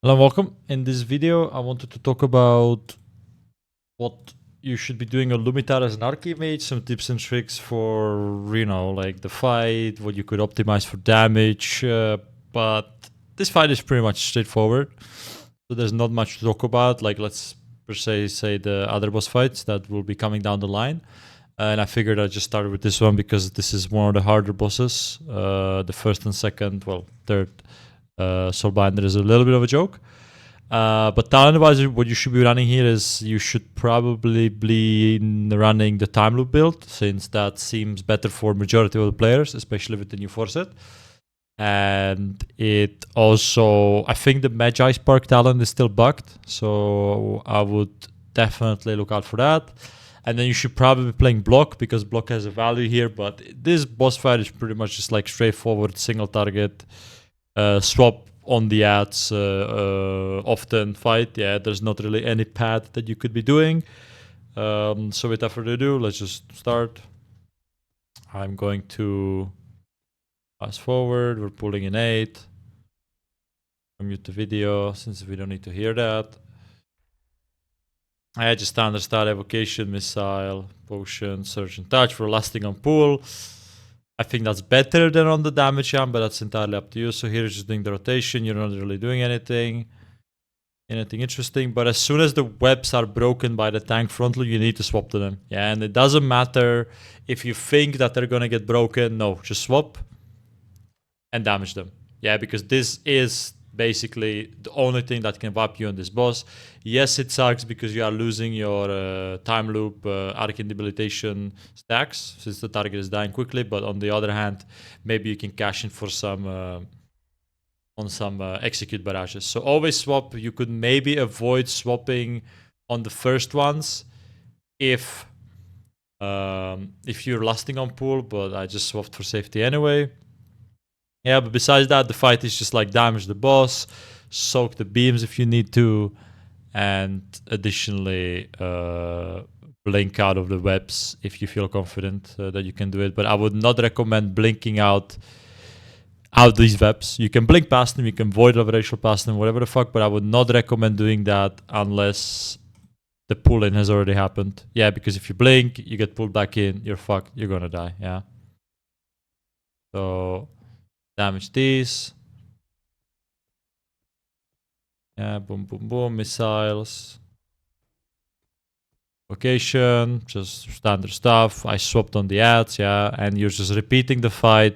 Hello and welcome. In this video, I wanted to talk about what you should be doing on Loom'ithar as an ARCANE mage, some tips and tricks for, like the fight, what you could optimize for damage, but this fight is pretty much straightforward, so there's not much to talk about, like let's per se say the other boss fights that will be coming down the line. And I figured I'd just start with this one because this is one of the harder bosses. The first and second, well, third Soulbinder is a little bit of a joke. But talent-wise, what you should be running here is you should probably be running the time loop build, since that seems better for majority of the players, especially with the new 4 set. And it also, I think the Magi Spark talent is still bugged, so I would definitely look out for that. And then you should probably be playing block, because block has a value here, but this boss fight is pretty much just like straightforward single target, swap on the ads often fight. Yeah, there's not really any pad that you could be doing. So without further ado, let's just start. I'm going to fast forward. We're pulling in 8. Mute the video since we don't need to hear that. I just standard start evocation, missile, potion, surge and touch for lasting on pull. I think that's better than on the damage jump, but that's entirely up to you. So here is just doing the rotation. You're not really doing anything interesting. But as soon as the webs are broken by the tank frontal, you need to swap to them. Yeah, and it doesn't matter if you think that they're gonna get broken. No, just swap and damage them. Yeah, because this is basically the only thing that can wipe you on this boss. Yes, it sucks because you are losing your time loop Arcane Debilitation stacks since the target is dying quickly, but on the other hand, maybe you can cash in for some on some execute barrages. So always swap. You could maybe avoid swapping on the first ones if you're lasting on pull, but I just swapped for safety anyway. Yeah, but besides that, the fight is just like damage the boss, soak the beams if you need to, and additionally blink out of the webs if you feel confident that you can do it. But I would not recommend blinking out these webs. You can blink past them, you can void leverage past them, whatever the fuck, but I would not recommend doing that unless the pull-in has already happened. Yeah, because if you blink, you get pulled back in, you're fucked, you're gonna die, yeah. So damage these. Yeah, boom, boom, boom, missiles. Location, just standard stuff. I swapped on the ads, yeah, and you're just repeating the fight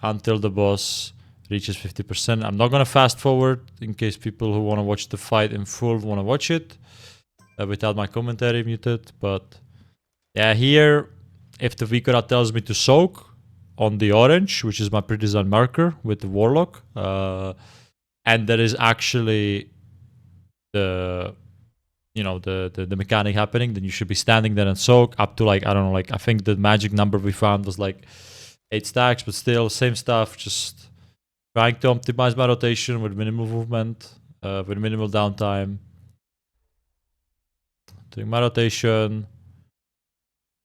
until the boss reaches 50%. I'm not gonna fast forward in case people who wanna watch the fight in full wanna watch it without my commentary muted, but yeah, here, if the Vikora tells me to soak on the orange, which is my pre-designed marker with the Warlock, and there is actually the mechanic happening, then you should be standing there and soak up to like, I don't know, like I think the magic number we found was like 8 stacks, but still same stuff, just trying to optimize my rotation with minimal movement, with minimal downtime. Doing my rotation.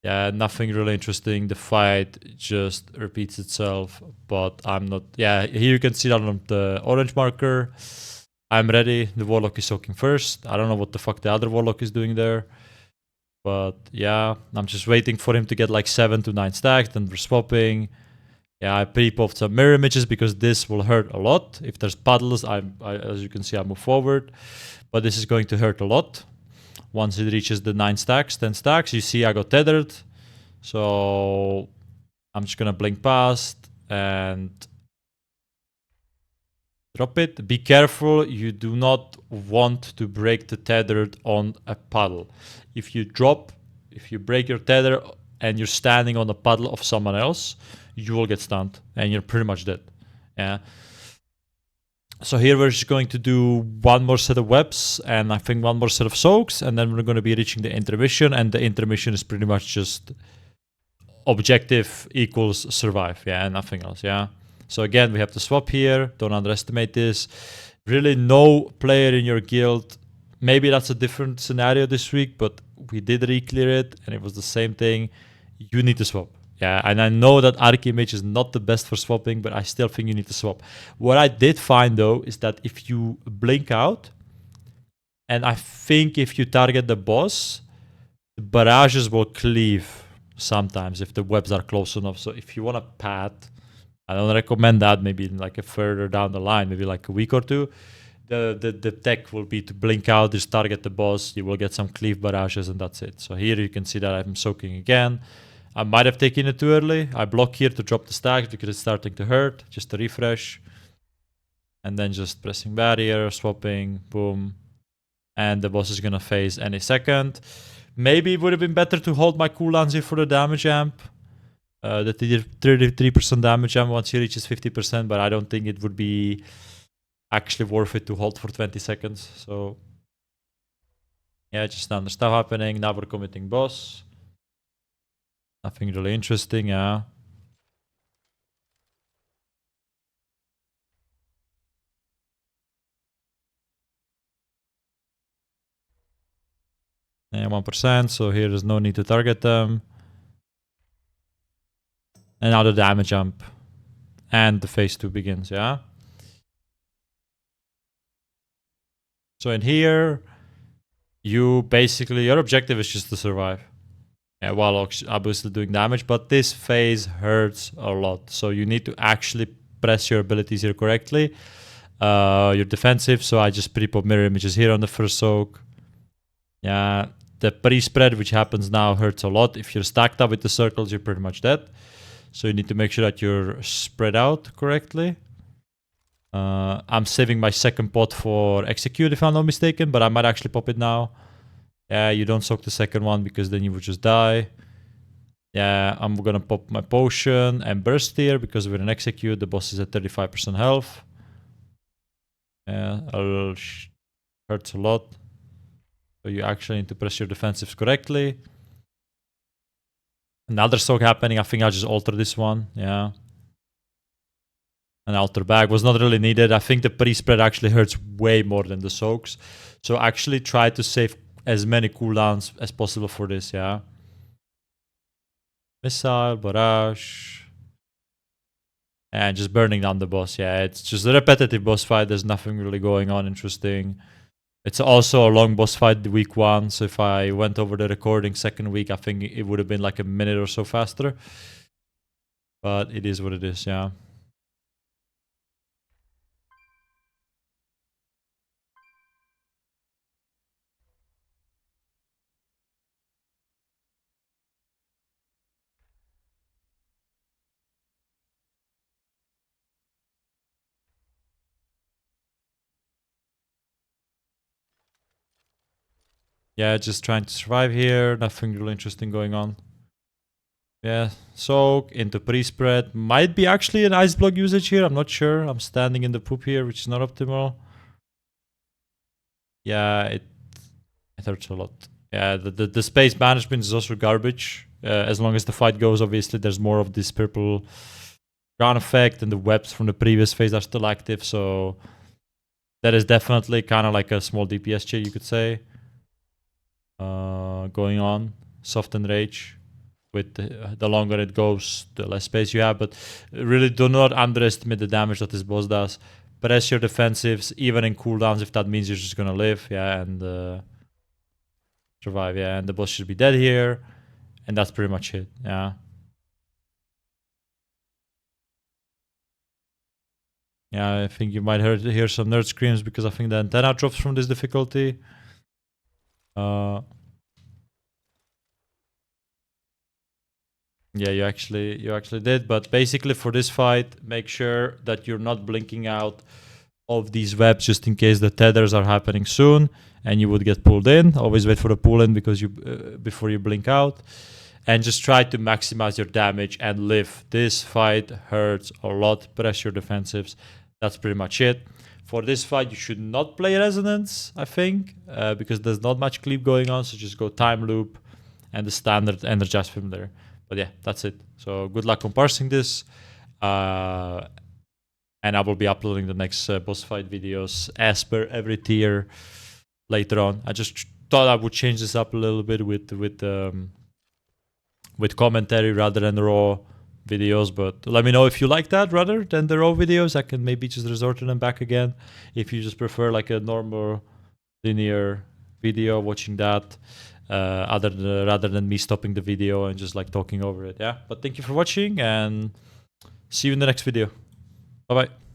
Yeah, nothing really interesting. The fight just repeats itself, but I'm not... Yeah, here you can see that on the orange marker. I'm ready. The Warlock is soaking first. I don't know what the fuck the other Warlock is doing there. But yeah, I'm just waiting for him to get like 7 to 9 stacks, then we're swapping. Yeah, I pre-popped some mirror images because this will hurt a lot. If there's puddles, as you can see, I move forward. But this is going to hurt a lot. Once it reaches the 9 stacks, 10 stacks, you see I got tethered. So I'm just gonna blink past and drop it. Be careful, you do not want to break the tethered on a puddle. If you break your tether and you're standing on a puddle of someone else, you will get stunned and you're pretty much dead. Yeah. So here we're just going to do one more set of webs and I think one more set of soaks, and then we're going to be reaching the intermission, and the intermission is pretty much just objective equals survive, yeah, and nothing else, yeah. So again, we have to swap here, don't underestimate this. Really no player in your guild, maybe that's a different scenario this week, but we did re-clear it and it was the same thing. You need to swap. Yeah, and I know that ARCANE Mage is not the best for swapping, but I still think you need to swap. What I did find though is that if you blink out, and I think if you target the boss, the barrages will cleave sometimes if the webs are close enough. So if you want to pad, I don't recommend that. Maybe like a further down the line, maybe like a week or two. The tech will be to blink out, just target the boss. You will get some cleave barrages, and that's it. So here you can see that I'm soaking again. I might have taken it too early. I block here to drop the stacks because it's starting to hurt. Just to refresh. And then just pressing barrier, swapping, boom. And the boss is gonna phase any second. Maybe it would have been better to hold my cooldowns here for the damage amp. The 33% damage amp once he reaches 50%, but I don't think it would be actually worth it to hold for 20 seconds. So yeah, just standard stuff happening. Now we're committing boss. Nothing really interesting, yeah. And 1%, so here there's no need to target them. And now the damage jump. And the phase 2 begins, yeah? So in here, you basically, your objective is just to survive. Yeah, while obviously doing damage, but this phase hurts a lot. So you need to actually press your abilities here correctly. You're defensive, so I just pre-pop mirror images here on the first soak. Yeah, the pre-spread, which happens now, hurts a lot. If you're stacked up with the circles, you're pretty much dead. So you need to make sure that you're spread out correctly. I'm saving my second pot for execute if I'm not mistaken, but I might actually pop it now. Yeah, you don't soak the second one because then you would just die. Yeah, I'm gonna pop my potion and burst here because with an execute, the boss is at 35% health. Yeah, hurts a lot. So you actually need to press your defensives correctly. Another soak happening. I think I'll just alter this one. Yeah. An alter bag was not really needed. I think the pre-spread actually hurts way more than the soaks. So actually try to save as many cooldowns as possible for this, yeah. Missile, barrage. And just burning down the boss, yeah. It's just a repetitive boss fight. There's nothing really going on interesting. It's also a long boss fight, week 1. So if I went over the recording second week, I think it would have been like a minute or so faster. But it is what it is, yeah. Yeah, just trying to survive here. Nothing really interesting going on. Yeah, soak into pre-spread. Might be actually an ice block usage here. I'm not sure. I'm standing in the poop here, which is not optimal. Yeah, it hurts a lot. Yeah, the space management is also garbage. As long as the fight goes, obviously, there's more of this purple ground effect, and the webs from the previous phase are still active. So that is definitely kind of like a small DPS check, you could say. Going on. Soft and rage. With the longer it goes, the less space you have. But really do not underestimate the damage that this boss does. Press your defensives, even in cooldowns, if that means you're just gonna live, yeah, and survive, yeah. And the boss should be dead here. And that's pretty much it, yeah. Yeah, I think you might hear some nerd screams because I think the antenna drops from this difficulty. Yeah, you actually did. But basically for this fight, make sure that you're not blinking out of these webs just in case the tethers are happening soon and you would get pulled in. Always wait for the pull in because you before you blink out. And just try to maximize your damage and live. This fight hurts a lot. Press your defensives. That's pretty much it. For this fight, you should not play Resonance, I think, because there's not much cleave going on. So just go Time Loop and the standard Energize from there. But yeah, that's it. So good luck on parsing this. And I will be uploading the next boss fight videos as per every tier later on. I just thought I would change this up a little bit with with commentary rather than raw videos. But let me know if you like that rather than the raw videos. I can maybe just resort to them back again. If you just prefer like a normal linear video, watching that rather than me stopping the video and just like talking over it. Yeah. But thank you for watching and see you in the next video. Bye bye.